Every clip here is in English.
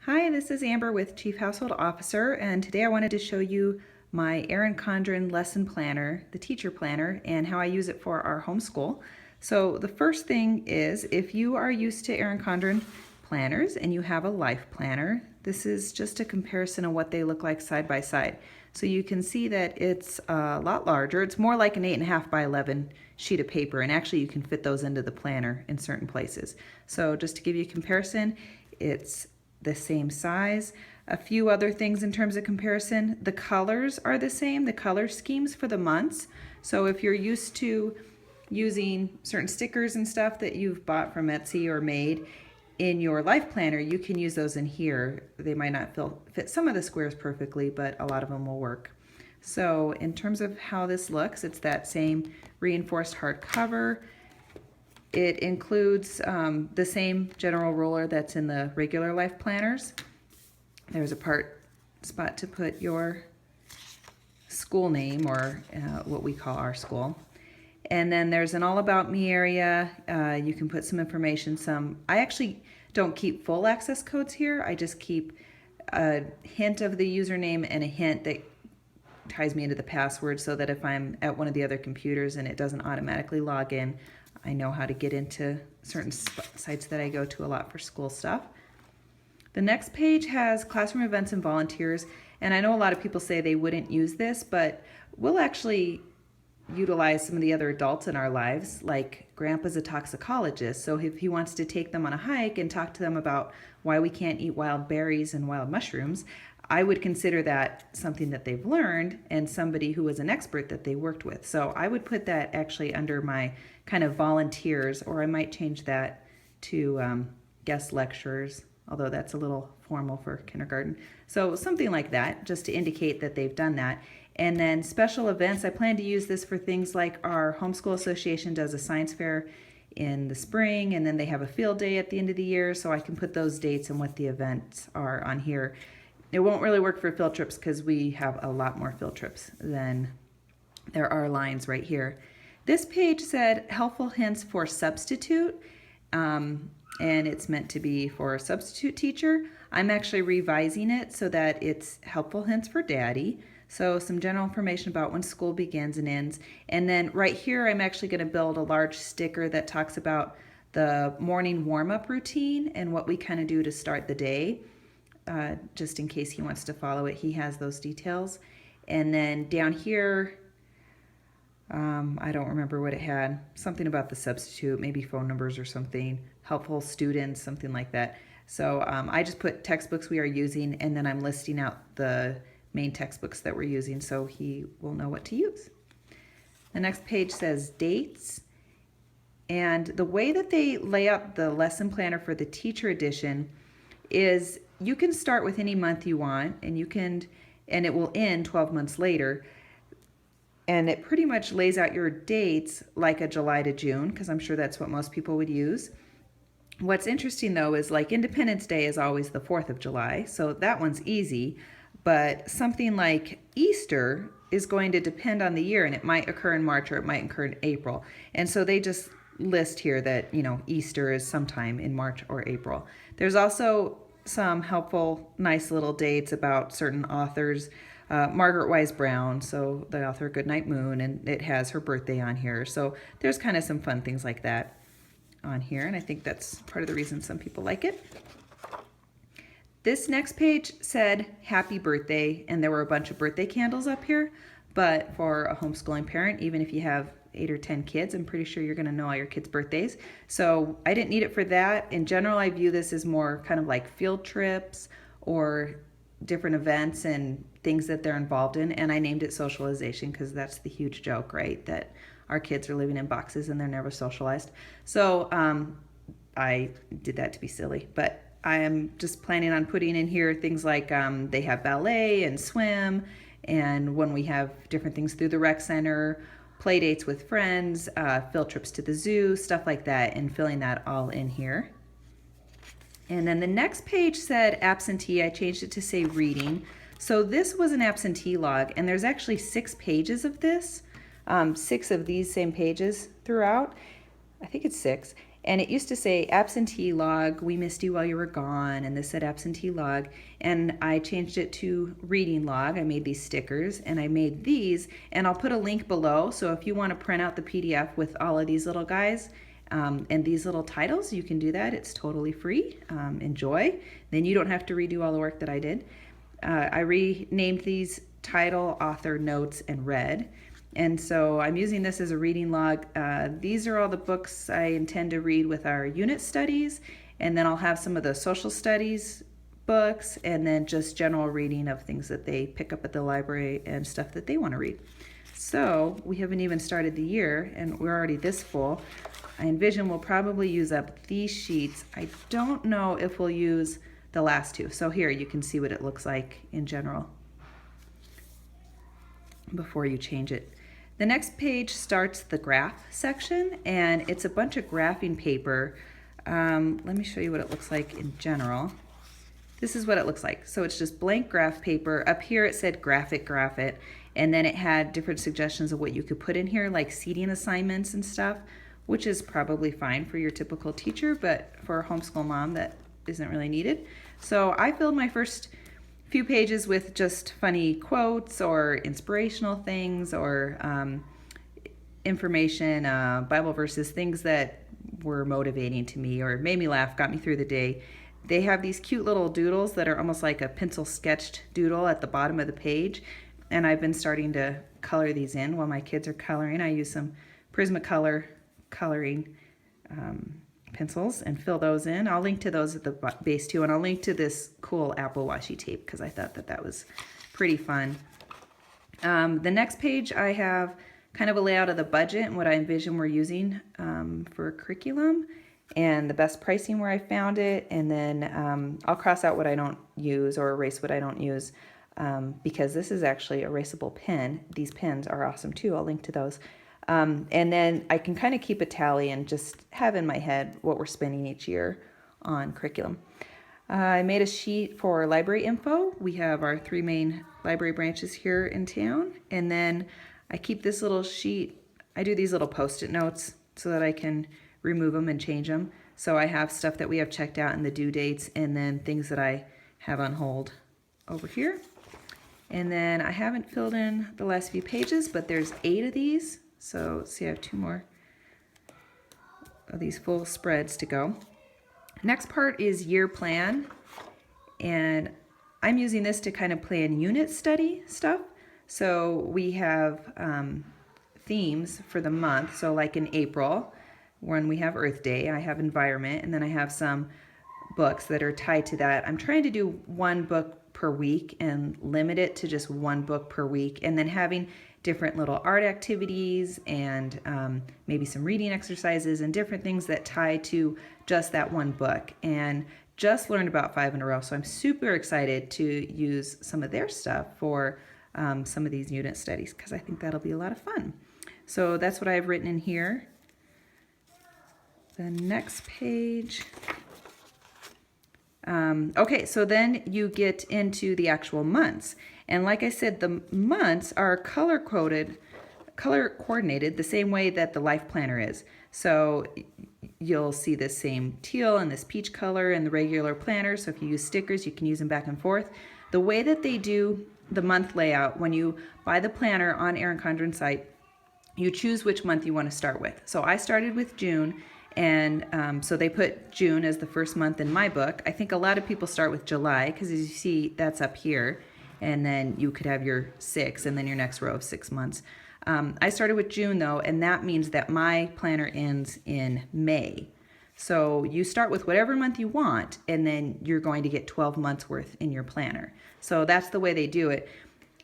Hi, this is Amber with Chief Household Officer, and today I wanted to show you my Erin Condren lesson planner, the teacher planner, and how I use it for our homeschool. So the first thing is, if you are used to Erin Condren planners and you have a life planner, this is just a comparison of what they look like side by side. So you can see that it's a lot larger. It's more like an 8.5 by 11 sheet of paper, and actually you can fit those into the planner in certain places. So just to give you a comparison, it's the same size. A few other things in terms of comparison, the colors are the same, the color schemes for the months. So if you're used to using certain stickers and stuff that you've bought from Etsy or made in your life planner, you can use those in here. They might not fit some of the squares perfectly, but a lot of them will work. So in terms of how this looks, it's that same reinforced hardcover. It includes the same general ruler that's in the regular life planners. There's a spot to put your school name, or what we call our school. And then there's an all about me area. You can put some information. I actually don't keep full access codes here. I just keep a hint of the username and a hint that ties me into the password, so that if I'm at one of the other computers and it doesn't automatically log in, I know how to get into certain sites that I go to a lot for school stuff. The next page has classroom events and volunteers, and I know a lot of people say they wouldn't use this, but we'll actually utilize some of the other adults in our lives. Like Grandpa's a toxicologist, so if he wants to take them on a hike and talk to them about why we can't eat wild berries and wild mushrooms, I would consider that something that they've learned and somebody who was an expert that they worked with. So I would put that actually under my kind of volunteers, or I might change that to guest lecturers, although that's a little formal for kindergarten. So something like that, just to indicate that they've done that. And then special events, I plan to use this for things like our Homeschool Association does a science fair in the spring, and then they have a field day at the end of the year, so I can put those dates and what the events are on here. It won't really work for field trips because we have a lot more field trips than there are lines right here. This page said helpful hints for substitute, and it's meant to be for a substitute teacher. I'm actually revising it so that it's helpful hints for daddy. So some general information about when school begins and ends. And then right here, I'm actually going to build a large sticker that talks about the morning warm-up routine and what we kind of do to start the day. Just in case he wants to follow it, he has those details. And then down here, I don't remember what it had, something about the substitute, maybe phone numbers or something, helpful students, something like that. So I just put textbooks we are using, and then I'm listing out the main textbooks that we're using so he will know what to use. The next page says dates, and the way that they lay out the lesson planner for the teacher edition is you can start with any month you want, and it will end 12 months later. And it pretty much lays out your dates like a July to June, because I'm sure that's what most people would use. What's interesting though is like Independence Day is always the 4th of July, so that one's easy. But something like Easter is going to depend on the year, and it might occur in March or it might occur in April. And so they just list here that, Easter is sometime in March or April. There's also some helpful, nice little dates about certain authors. Margaret Wise Brown, so the author of Goodnight Moon, and it has her birthday on here. So there's kind of some fun things like that on here, and I think that's part of the reason some people like it. This next page said happy birthday, and there were a bunch of birthday candles up here, but for a homeschooling parent, even if you have 8 or 10 kids, I'm pretty sure you're going to know all your kids' birthdays. So I didn't need it for that. In general, I view this as more kind of like field trips or different events and things that they're involved in, and I named it socialization because that's the huge joke, right? That our kids are living in boxes and they're never socialized. So I did that to be silly, but I am just planning on putting in here things like they have ballet and swim, and when we have different things through the rec center, play dates with friends, field trips to the zoo, stuff like that, and filling that all in here. And then the next page said absentee. I changed it to say reading. So this was an absentee log, and there's actually 6 pages of this, 6 of these same pages throughout. I think it's 6. And it used to say absentee log, we missed you while you were gone, and this said absentee log, and I changed it to reading log. I made these stickers, and I made these, and I'll put a link below, so if you want to print out the PDF with all of these little guys and these little titles, you can do that. It's totally free. Enjoy. Then you don't have to redo all the work that I did. I renamed these title, author, notes, and read. And so I'm using this as a reading log. These are all the books I intend to read with our unit studies, and then I'll have some of the social studies books, and then just general reading of things that they pick up at the library and stuff that they want to read. So we haven't even started the year, and we're already this full. I envision we'll probably use up these sheets. I don't know if we'll use the last two. So here you can see what it looks like in general before you change it. The next page starts the graph section, and it's a bunch of graphing paper. Let me show you what it looks like in general. This is what it looks like. So it's just blank graph paper. Up here it said graph it, and then it had different suggestions of what you could put in here, like seating assignments and stuff, which is probably fine for your typical teacher, but for a homeschool mom that isn't really needed. So I filled my first few pages with just funny quotes or inspirational things or information, Bible verses, things that were motivating to me or made me laugh, got me through the day. They have these cute little doodles that are almost like a pencil sketched doodle at the bottom of the page, and I've been starting to color these in while my kids are coloring. I use some Prismacolor coloring pencils and fill those in. I'll link to those at the base too, and I'll link to this cool Apple washi tape because I thought that that was pretty fun. The next page I have kind of a layout of the budget and what I envision we're using for curriculum and the best pricing where I found it, and then I'll cross out what I don't use or erase what I don't use because this is actually a erasable pen. These pens are awesome too. I'll link to those. And then I can kind of keep a tally and just have in my head what we're spending each year on curriculum. I made a sheet for library info. We have our 3 main library branches here in town. And then I keep this little sheet. I do these little post-it notes so that I can remove them and change them. So I have stuff that we have checked out and the due dates, and then things that I have on hold over here. And then I haven't filled in the last few pages, but there's 8 of these. So see, I have 2 more of these full spreads to go. Next part is year plan, and I'm using this to kind of plan unit study stuff. So we have themes for the month. So like in April, when we have Earth Day, I have environment, and then I have some books that are tied to that. I'm trying to do 1 book per week and limit it to just 1 book per week, and then having different little art activities and maybe some reading exercises and different things that tie to just that 1 book. And just learned about 5 in a row, so I'm super excited to use some of their stuff for some of these unit studies because I think that'll be a lot of fun. So that's what I've written in here. The next page. Okay, so then you get into the actual months. And like I said, the months are color coordinated the same way that the life planner is. So you'll see this same teal and this peach color in the regular planner. So if you use stickers, you can use them back and forth. The way that they do the month layout, when you buy the planner on Erin Condren's site, you choose which month you want to start with. So I started with June, and so they put June as the first month in my book. I think a lot of people start with July because as you see, that's up here. And then you could have your 6 and then your next row of 6 months. I started with June though, and that means that my planner ends in May. So you start with whatever month you want, and then you're going to get 12 months worth in your planner. So that's the way they do it.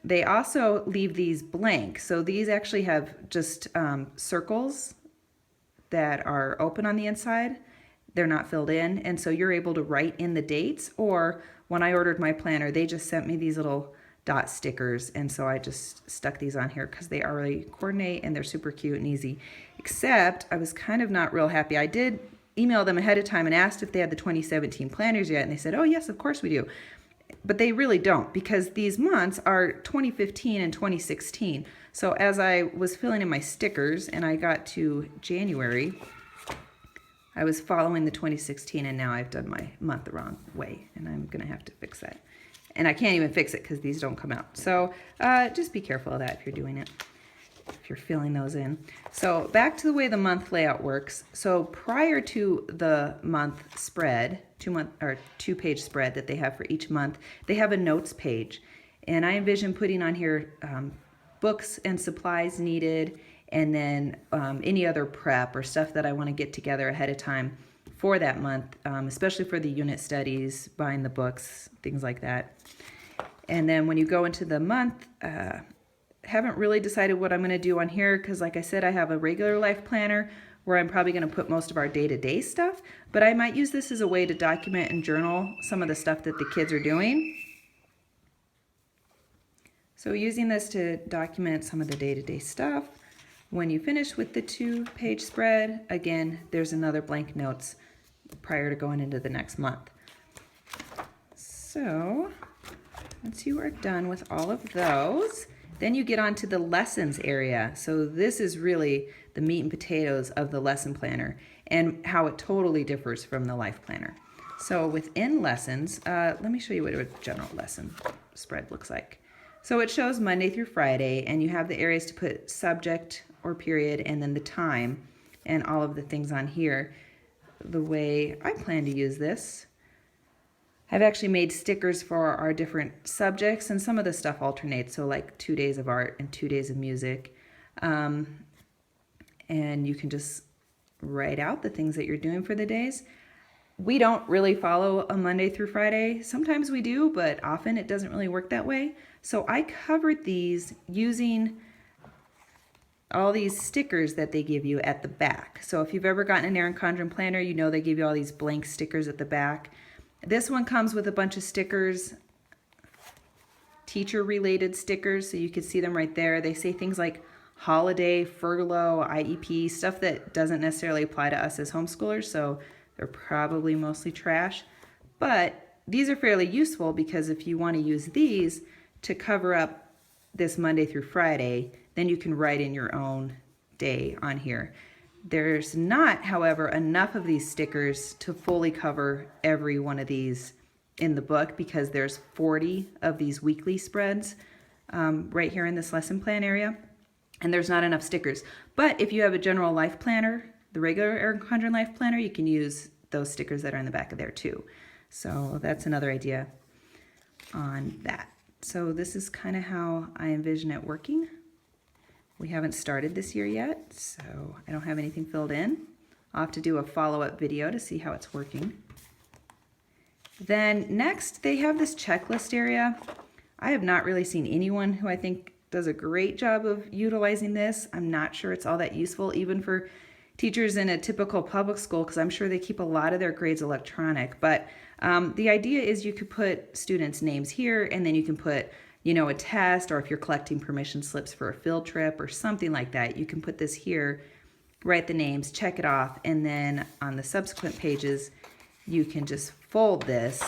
They also leave these blank. So these actually have just circles that are open on the inside. They're not filled in, and so you're able to write in the dates. Or when I ordered my planner, they just sent me these little dot stickers, and so I just stuck these on here because they already coordinate and they're super cute and easy. Except I was kind of not real happy. I did email them ahead of time and asked if they had the 2017 planners yet, and they said, oh yes, of course we do. But they really don't, because these months are 2015 and 2016. So as I was filling in my stickers and I got to January, I was following the 2016 and now I've done my month the wrong way, and I'm gonna have to fix that. And I can't even fix it because these don't come out. So just be careful of that if you're doing it, if you're filling those in. So back to the way the month layout works. So prior to the month spread, 2-page spread that they have for each month, they have a notes page. And I envision putting on here books and supplies needed, and then any other prep or stuff that I want to get together ahead of time for that month, especially for the unit studies, buying the books, things like that. And then when you go into the month, haven't really decided what I'm going to do on here because, like I said, I have a regular life planner where I'm probably going to put most of our day-to-day stuff, but I might use this as a way to document and journal some of the stuff that the kids are doing. So using this to document some of the day-to-day stuff. When you finish with the 2-page spread, again, there's another blank notes prior to going into the next month. So once you are done with all of those, then you get onto the lessons area. So this is really the meat and potatoes of the lesson planner and how it totally differs from the life planner. So within lessons, let me show you what a general lesson spread looks like. So it shows Monday through Friday, and you have the areas to put subject or period and then the time and all of the things on here. The way I plan to use this, I've actually made stickers for our different subjects, and some of the stuff alternates, so like 2 days of art and 2 days of music. And you can just write out the things that you're doing for the days. We don't really follow a Monday through Friday. Sometimes we do, but often it doesn't really work that way. So I covered these using all these stickers that they give you at the back. So if you've ever gotten an Erin Condren planner, you know they give you all these blank stickers at the back. This one comes with a bunch of stickers, teacher-related stickers, so you can see them right there. They say things like holiday, furlough, IEP, stuff that doesn't necessarily apply to us as homeschoolers, so they're probably mostly trash. But these are fairly useful because if you want to use these to cover up this Monday through Friday, then you can write in your own day on here. There's not, however, enough of these stickers to fully cover every one of these in the book because there's 40 of these weekly spreads right here in this lesson plan area, and there's not enough stickers. But if you have a general life planner, the regular Erin Condren life planner, you can use those stickers that are in the back of there too. So that's another idea on that. So this is kind of how I envision it working. We haven't started this year yet, so I don't have anything filled in. I'll have to do a follow-up video to see how it's working. Then next, they have this checklist area. I have not really seen anyone who I think does a great job of utilizing this. I'm not sure it's all that useful, even for teachers in a typical public school, because I'm sure they keep a lot of their grades electronic. But the idea is you could put students' names here, and then you can put a test, or if you're collecting permission slips for a field trip or something like that, you can put this here, write the names, check it off, and then on the subsequent pages, you can just fold this.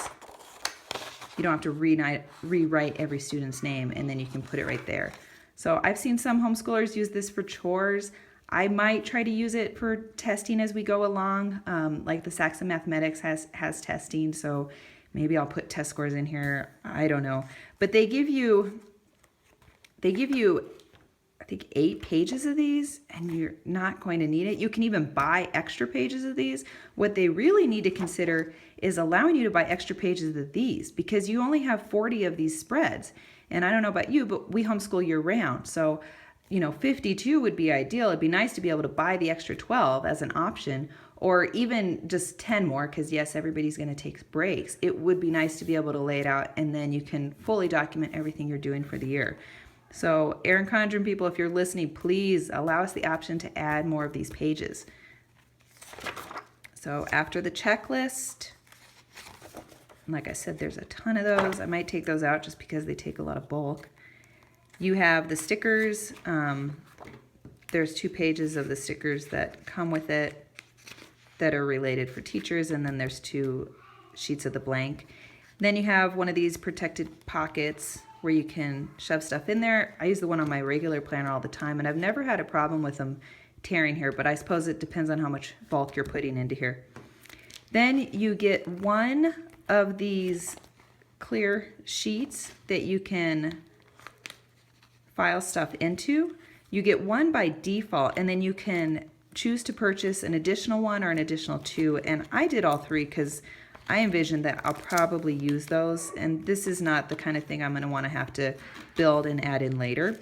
You don't have to rewrite every student's name, and then you can put it right there. So I've seen some homeschoolers use this for chores. I might try to use it for testing as we go along. Like the Saxon Mathematics has testing, so maybe I'll put test scores in here. I don't know. But they give you, I think 8 pages of these, and you're not going to need it. You can even buy extra pages of these. What they really need to consider is allowing you to buy extra pages of these, because you only have 40 of these spreads. And I don't know about you, but we homeschool year round. So 52 would be ideal. It'd be nice to be able to buy the extra 12 as an option, or even just 10 more, because yes, everybody's going to take breaks. It would be nice to be able to lay it out, and then you can fully document everything you're doing for the year. So Erin Condren people, if you're listening, please allow us the option to add more of these pages. So after the checklist, like I said, there's a ton of those. I might take those out just because they take a lot of bulk. You have the stickers. There's 2 pages of the stickers that come with it that are related for teachers, and then there's 2 sheets of the blank. Then you have one of these protected pockets where you can shove stuff in there. I use the one on my regular planner all the time, and I've never had a problem with them tearing here, but I suppose it depends on how much bulk you're putting into here. Then you get one of these clear sheets that you can file stuff into. You get one by default, and then you can choose to purchase an additional one or an additional two, and I did all three because I envision that I'll probably use those, and this is not the kind of thing I'm going to want to have to build and add in later.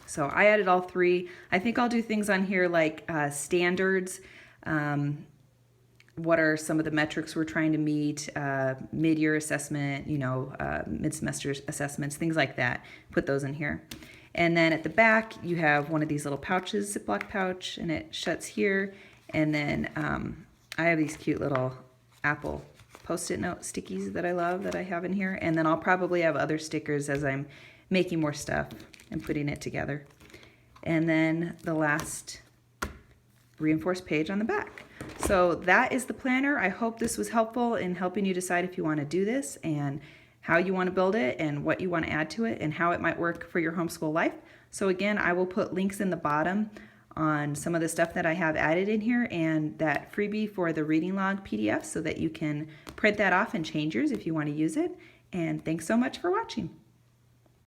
So I added all three. I think I'll do things on here like standards, what are some of the metrics we're trying to meet, mid-year assessment, mid-semester assessments, things like that. Put those in here. And then at the back, you have one of these little pouches, Ziploc pouch, and it shuts here. And then I have these cute little Apple Post-it note stickies that I love that I have in here. And then I'll probably have other stickers as I'm making more stuff and putting it together. And then the last reinforced page on the back. So that is the planner. I hope this was helpful in helping you decide if you want to do this and how you want to build it and what you want to add to it and how it might work for your homeschool life. So again, I will put links in the bottom on some of the stuff that I have added in here and that freebie for the reading log PDF so that you can print that off and change yours if you want to use it. And thanks so much for watching.